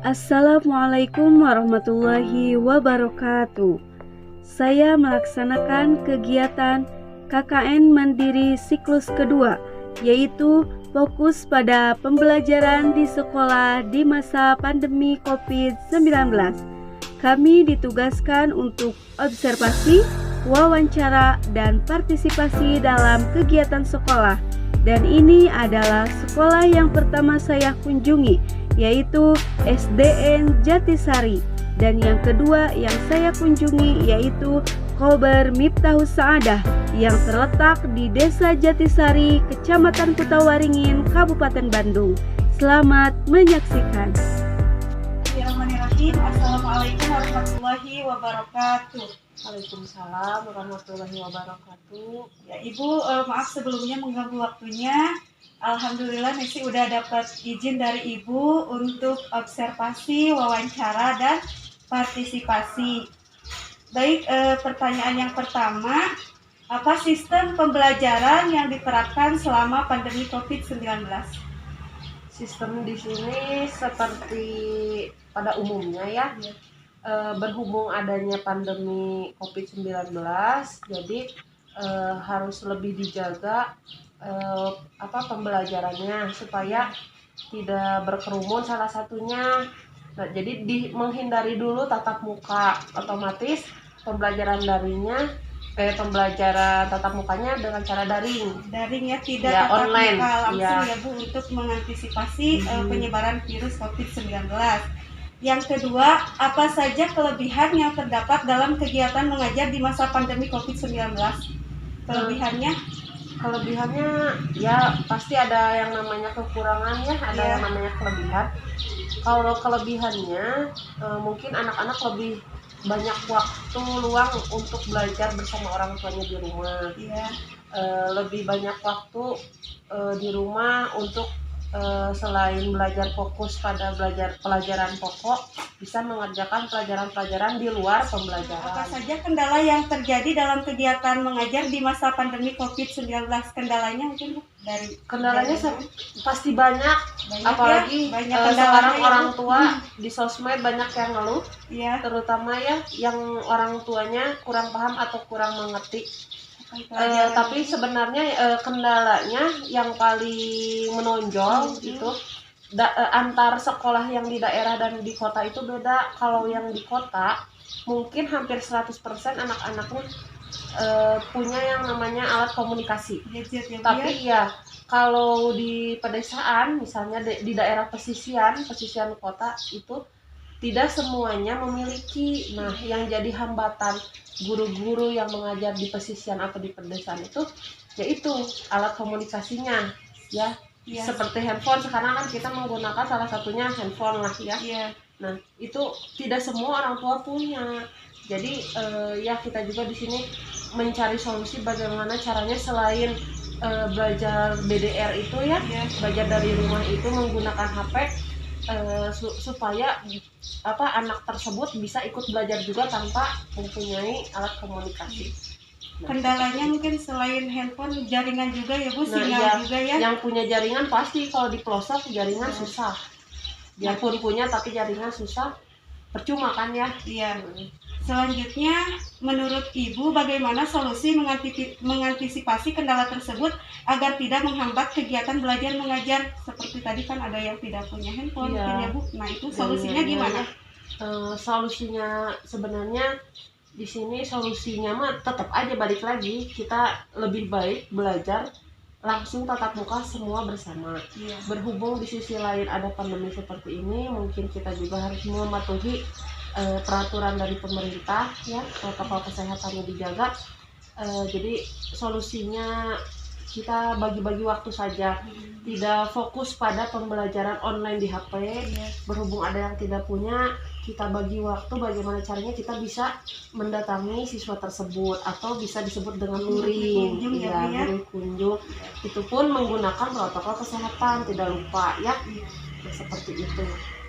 Assalamualaikum warahmatullahi wabarakatuh. Saya melaksanakan kegiatan KKN Mandiri siklus kedua, yaitu fokus pada pembelajaran di sekolah di masa pandemi COVID-19. Kami ditugaskan untuk observasi, wawancara, dan partisipasi dalam kegiatan sekolah. Dan ini adalah sekolah yang pertama saya kunjungi, yaitu SDN Jatisari, dan yang kedua yang saya kunjungi yaitu Kober Miftahus Saadah yang terletak di Desa Jatisari, Kecamatan Kutawaringin, Kabupaten Bandung. Selamat menyaksikan. Bismillahirrahmanirrahim. Assalamualaikum warahmatullahi wabarakatuh. Waalaikumsalam warahmatullahi wabarakatuh. Ya Ibu, maaf sebelumnya mengganggu waktunya. Alhamdulillah Nesi udah dapat izin dari Ibu untuk observasi, wawancara, dan partisipasi. Baik, pertanyaan yang pertama, apa sistem pembelajaran yang diterapkan selama pandemi COVID-19? Sistem di sini seperti pada umumnya ya. Berhubung adanya pandemi COVID-19, jadi harus lebih dijaga pembelajarannya supaya tidak berkerumun salah satunya. Nah, jadi menghindari dulu tatap muka, otomatis pembelajaran tatap mukanya dengan cara daring Ya, tidak ya, tatap online muka langsung ya. Ya Bu, untuk mengantisipasi penyebaran virus COVID-19. Yang kedua, apa saja kelebihan yang terdapat dalam kegiatan mengajar di masa pandemi COVID-19? Kelebihannya ya pasti ada yang namanya kekurangan ya, ada yang namanya kelebihan. Kalau kelebihannya mungkin anak-anak lebih banyak waktu luang untuk belajar bersama orang tuanya di rumah. Lebih banyak waktu di rumah untuk selain belajar fokus pada pelajaran pokok, bisa mengerjakan pelajaran-pelajaran di luar pembelajaran. Apa saja kendala yang terjadi dalam kegiatan mengajar di masa pandemi COVID-19? Kendalanya mungkin pasti banyak apalagi banyak sekarang ya, orang tua di sosmed banyak yang ngeluh, terutama ya yang orang tuanya kurang paham atau kurang mengerti. Tapi sebenarnya kendalanya yang paling menonjol itu antar sekolah yang di daerah dan di kota itu beda. Kalau yang di kota mungkin hampir 100% anak-anaknya punya yang namanya alat komunikasi. Tapi ya kalau di pedesaan, misalnya di daerah pesisian kota itu tidak semuanya memiliki. Nah, yang jadi hambatan guru-guru yang mengajar di pesisian atau di pedesaan itu yaitu alat komunikasinya ya. Seperti handphone, sekarang kan kita menggunakan salah satunya handphone lah ya. Nah, itu tidak semua orang tua punya. Jadi ya kita juga di sini mencari solusi bagaimana caranya selain belajar BDR itu ya, belajar dari rumah itu menggunakan HP supaya anak tersebut bisa ikut belajar juga tanpa mempunyai alat komunikasi. Kendalanya mungkin selain handphone, jaringan juga ya Bu, sinyal juga ya. Yang punya jaringan pasti kalau di pelosok jaringan susah. Biarpun punya tapi jaringan susah, percuma kan ya. Selanjutnya, menurut Ibu bagaimana solusi mengantisipasi kendala tersebut agar tidak menghambat kegiatan belajar mengajar? Seperti tadi kan ada yang tidak punya handphone mungkin ya Bu. Nah, itu solusinya gimana? Solusinya sebenarnya di sini solusinya mah tetap aja balik lagi, kita lebih baik belajar langsung tatap muka semua bersama. Berhubung di sisi lain ada pandemi seperti ini, mungkin kita juga harus mematuhi peraturan dari pemerintah ya, protokol kesehatannya dijaga. Jadi solusinya kita bagi-bagi waktu saja, tidak fokus pada pembelajaran online di HP. Berhubung ada yang tidak punya, kita bagi waktu bagaimana caranya kita bisa mendatangi siswa tersebut atau bisa disebut dengan luring, luring kunjung. Itu pun menggunakan protokol kesehatan, tidak lupa ya, seperti itu.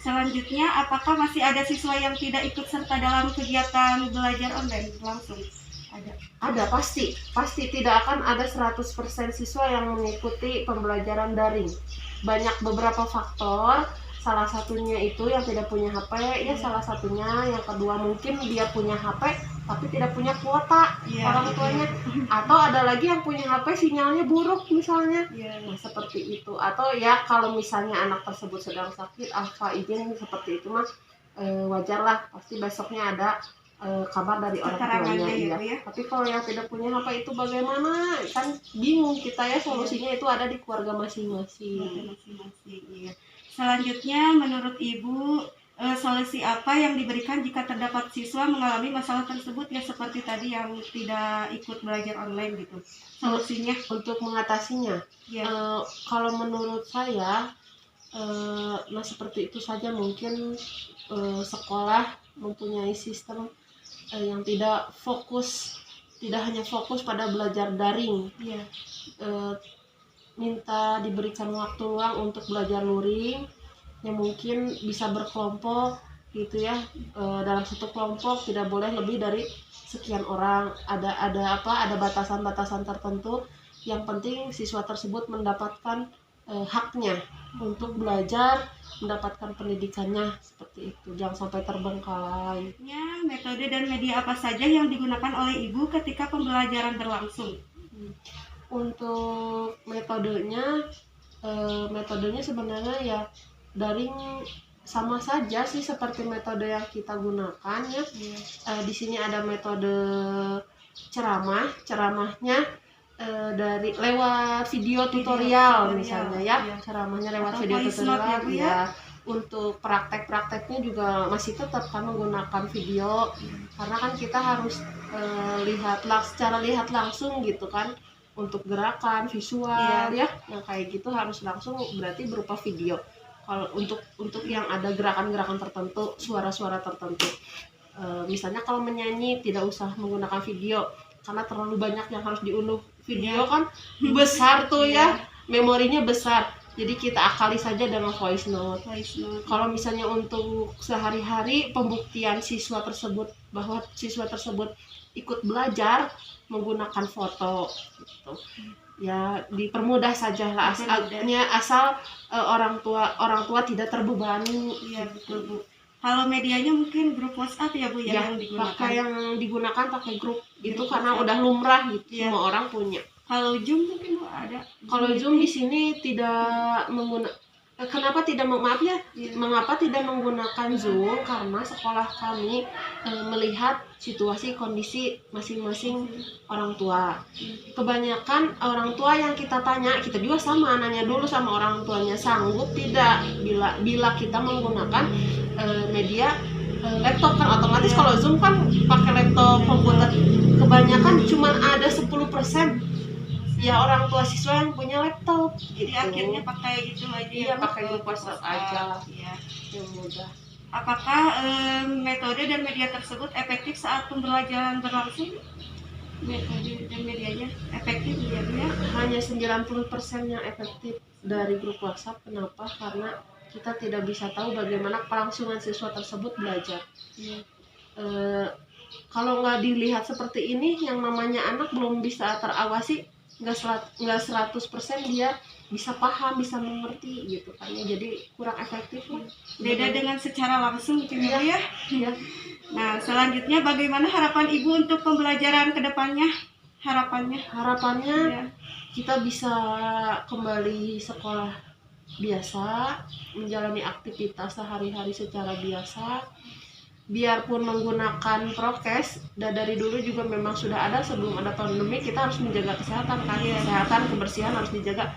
Selanjutnya, apakah masih ada siswa yang tidak ikut serta dalam kegiatan belajar online langsung? Ada pasti tidak akan ada 100% siswa yang mengikuti pembelajaran daring. Banyak beberapa faktor salah satunya itu yang tidak punya HP ya, salah satunya. Yang kedua mungkin dia punya HP tapi tidak punya kuota orang tuanya, atau ada lagi yang punya HP sinyalnya buruk misalnya. Nah seperti itu. Atau ya kalau misalnya anak tersebut sedang sakit, alfa izin seperti itu mah wajar lah, pasti besoknya ada kabar dari orang tuanya ya. Tapi kalau yang tidak punya HP itu bagaimana? Kan bingung kita ya, solusinya itu ada di keluarga masing-masing. Selanjutnya menurut Ibu solusi apa yang diberikan jika terdapat siswa mengalami masalah tersebut ya, seperti tadi yang tidak ikut belajar online gitu, solusinya untuk mengatasinya? Kalau menurut saya nah seperti itu saja, mungkin sekolah mempunyai sistem yang tidak hanya fokus pada belajar daring. Minta diberikan waktu luang untuk belajar luring, yang mungkin bisa berkelompok gitu ya. Dalam satu kelompok tidak boleh lebih dari sekian orang, ada batasan-batasan tertentu. Yang penting siswa tersebut mendapatkan haknya untuk belajar, mendapatkan pendidikannya, seperti itu. Jangan sampai terbengkalai. Metode dan media apa saja yang digunakan oleh Ibu ketika pembelajaran berlangsung? Untuk metodenya sebenarnya ya daring sama saja sih seperti metode yang kita gunakan ya. Di sini ada metode ceramahnya dari lewat video tutorial misalnya ya. Ceramahnya lewat video tutorial ya. Untuk praktek-prakteknya juga masih tetap kan menggunakan video, karena kan kita harus secara lihat langsung gitu kan. Untuk gerakan visual ya yang kayak gitu harus langsung, berarti berupa video. Kalau untuk yang ada gerakan-gerakan tertentu, suara-suara tertentu, misalnya kalau menyanyi tidak usah menggunakan video karena terlalu banyak yang harus diunduh. Video kan besar tuh ya, memorinya besar, jadi kita akali saja dengan voice note. Kalau misalnya untuk sehari-hari pembuktian siswa tersebut bahwa siswa tersebut ikut belajar menggunakan foto gitu. Ya dipermudah saja lah, asal orang tua tidak terbebani. Betul Bu. Kalau medianya mungkin grup WhatsApp ya Bu yang digunakan. Yang digunakan pakai grup itu karena udah lumrah gitu, semua orang punya. Kalau Zoom mungkin Bu ada. Kalau Zoom di sini tidak menggunakan. Kenapa tidak mengapa tidak menggunakan Zoom? Karena sekolah kami melihat situasi kondisi masing-masing orang tua. Kebanyakan orang tua yang kita tanya, kita juga sama nanya dulu sama orang tuanya, sanggup tidak bila kita menggunakan media laptop. Kan otomatis kalau Zoom kan pakai laptop komputer, kebanyakan cuma ada 10% ya orang tua siswa yang punya laptop, jadi akhirnya pakai gitu aja. Iya, pakai grup WhatsApp aja lah ya, yang mudah. Apakah metode dan media tersebut efektif saat pembelajaran berlangsung? Metode dan medianya efektif ya? Hanya 90% yang efektif dari grup WhatsApp. Kenapa? Karena kita tidak bisa tahu bagaimana kelangsungan siswa tersebut belajar. Kalau nggak dilihat seperti ini, yang namanya anak belum bisa terawasi, nggak 100% dia bisa paham, bisa mengerti gitu kan ya, jadi kurang efektif lah. Beda dengan secara langsung gitu ya. Nah selanjutnya bagaimana harapan Ibu untuk pembelajaran kedepannya? Harapannya kita bisa kembali sekolah biasa, menjalani aktivitas sehari-hari secara biasa. Biarpun menggunakan prokes, dari dulu juga memang sudah ada sebelum ada pandemi, kita harus menjaga kesehatan kan. Kesehatan, kebersihan harus dijaga.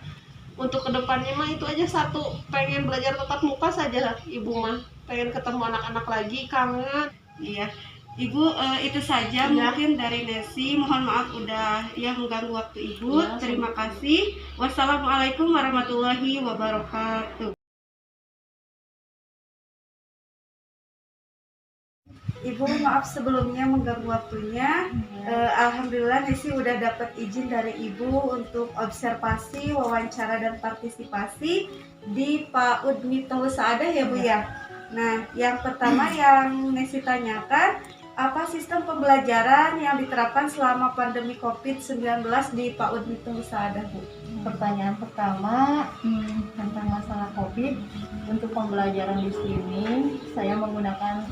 Untuk kedepannya mah itu aja, satu, pengen belajar tatap muka saja Ibu mah, pengen ketemu anak-anak lagi, kangen. Iya Ibu, itu saja mungkin dari Nesi. Mohon maaf udah mengganggu waktu Ibu. Terima kasih. Wassalamualaikum warahmatullahi wabarakatuh. Ibu maaf sebelumnya mengganggu waktunya. Alhamdulillah Nesi udah dapat izin dari Ibu untuk observasi, wawancara dan partisipasi di PAUD Miftahul Saadah ya Bu ya. Nah yang pertama yang Nesi tanyakan, apa sistem pembelajaran yang diterapkan selama pandemi COVID-19 di PAUD Bitung Saadah, Bu? Pertanyaan pertama tentang masalah COVID. Untuk pembelajaran di sini saya menggunakan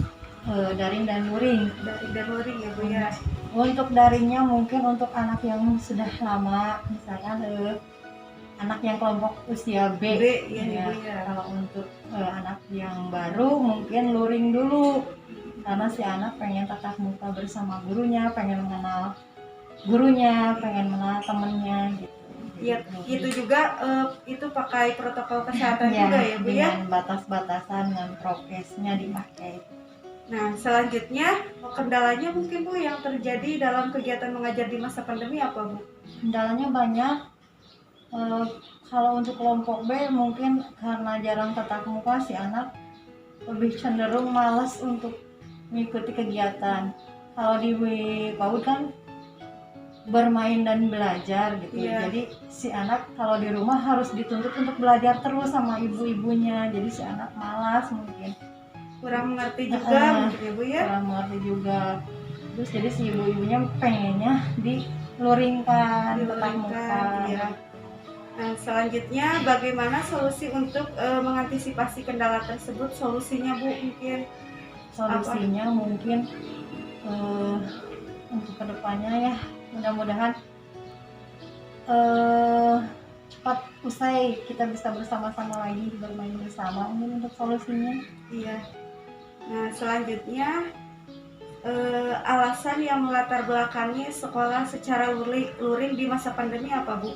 daring dan luring. Daring dan luring ya, Bu ya. Untuk daringnya mungkin untuk anak yang sudah lama, misalkan anak yang kelompok usia B, ya. Kalau untuk anak yang baru mungkin luring dulu, karena si anak pengen tatap muka bersama gurunya, pengen mengenal gurunya, pengen mengenal temennya gitu. Iya, itu juga itu pakai protokol kesehatan juga ya, Bu ya. Dengan batas-batasan, dengan prokesnya dipakai. Nah, selanjutnya kendalanya mungkin, Bu, yang terjadi dalam kegiatan mengajar di masa pandemi apa, Bu? Kendalanya banyak. Kalau untuk kelompok B mungkin karena jarang tatap muka, si anak lebih cenderung malas untuk mengikuti kegiatan. Kalau di PAUD kan bermain dan belajar gitu. Jadi si anak kalau di rumah harus dituntut untuk belajar terus sama ibu-ibunya. Jadi si anak malas mungkin. Kurang mengerti juga mungkin ya, Bu ya. Kurang mengerti juga. Terus jadi si ibu-ibunya pengennya diluringkan, tatap muka. Ya. Nah, selanjutnya bagaimana solusi untuk mengantisipasi kendala tersebut? Solusinya, Bu, mungkin? Solusinya mungkin untuk kedepannya ya mudah-mudahan cepat usai kita bisa bersama-sama lagi bermain bersama. Mungkin untuk solusinya. Iya. Nah, selanjutnya alasan yang melatar belakangi sekolah secara luring di masa pandemi apa, Bu?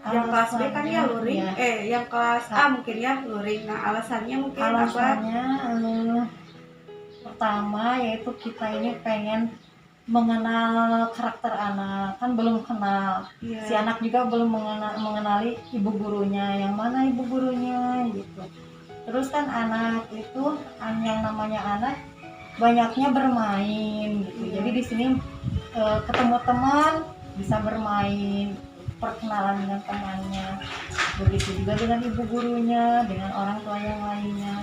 Yang kelas B kan ya luring, yang kelas A mungkin ya luring. Nah, alasannya mungkin alasannya, pertama yaitu kita ini pengen mengenal karakter anak, kan belum kenal. Si anak juga belum mengenali ibu gurunya, yang mana ibu gurunya gitu. Terus kan anak itu, yang namanya anak banyaknya bermain gitu. Jadi di sini ketemu teman, bisa bermain, perkenalan dengan temannya. Begitu juga dengan ibu gurunya, dengan orang tua yang lainnya.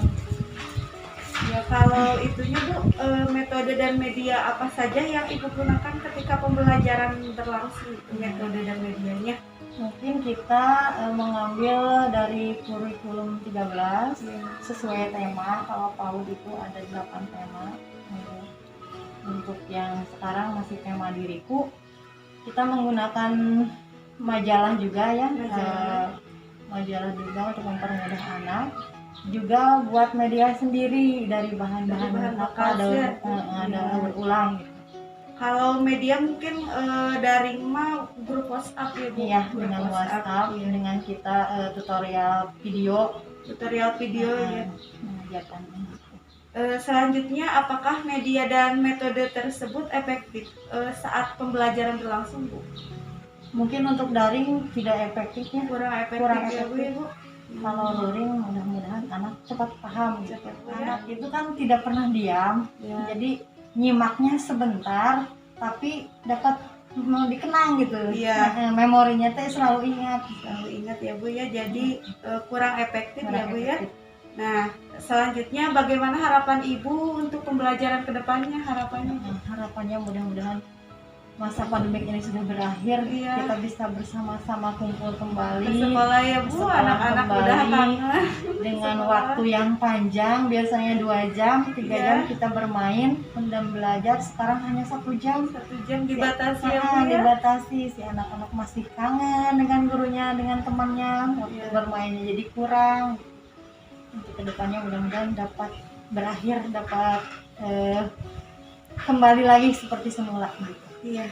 Ya, kalau itunya, Bu, metode dan media apa saja yang Ibu gunakan ketika pembelajaran berlangsung, metode dan medianya? Mungkin kita mengambil dari kurikulum 13 sesuai tema. Kalau PAUD itu ada 8 tema. Untuk yang sekarang masih tema diriku, kita menggunakan majalah juga ya, majalah juga untuk mempermudah anak. Juga buat media sendiri dari bahan-bahan daur ulang gitu. Kalau media mungkin daring mah grup WhatsApp ya, Bu? Iya, dengan WhatsApp, dengan kita tutorial video ya. Mengajarkan. Selanjutnya, apakah media dan metode tersebut efektif saat pembelajaran berlangsung, Bu? Mungkin untuk daring tidak efektif ya. Kurang efektif. Ya, Bu? Kalau luring mudah-mudahan anak cepat paham. Anak itu kan tidak pernah diam, jadi nyimaknya sebentar tapi dapat dikenang gitu. Memorinya selalu ingat ya, Bu ya. Jadi kurang efektif ya, Bu ya. Nah, selanjutnya bagaimana harapan Ibu untuk pembelajaran kedepannya? Harapannya mudah-mudahan masa pandemi ini sudah berakhir, kita bisa bersama-sama kumpul kembali ke sekolah ya, Bu. Anak-anak udah kangen dengan waktu yang panjang, biasanya 2 jam, 3 jam kita bermain dan belajar. Sekarang hanya 1 jam. 1 jam dibatasi ya, Bu ya? Dibatasi, si anak-anak masih kangen dengan gurunya, dengan temannya, waktu bermainnya jadi kurang. Untuk kedepannya mudah-mudahan dapat berakhir, dapat kembali lagi seperti semula gitu. Iya,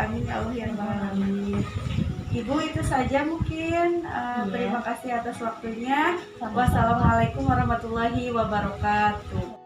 amin ya Allah ya Rabbal Alamin. Ibu, itu saja mungkin. Terima kasih atas waktunya. Wassalamualaikum warahmatullahi wabarakatuh.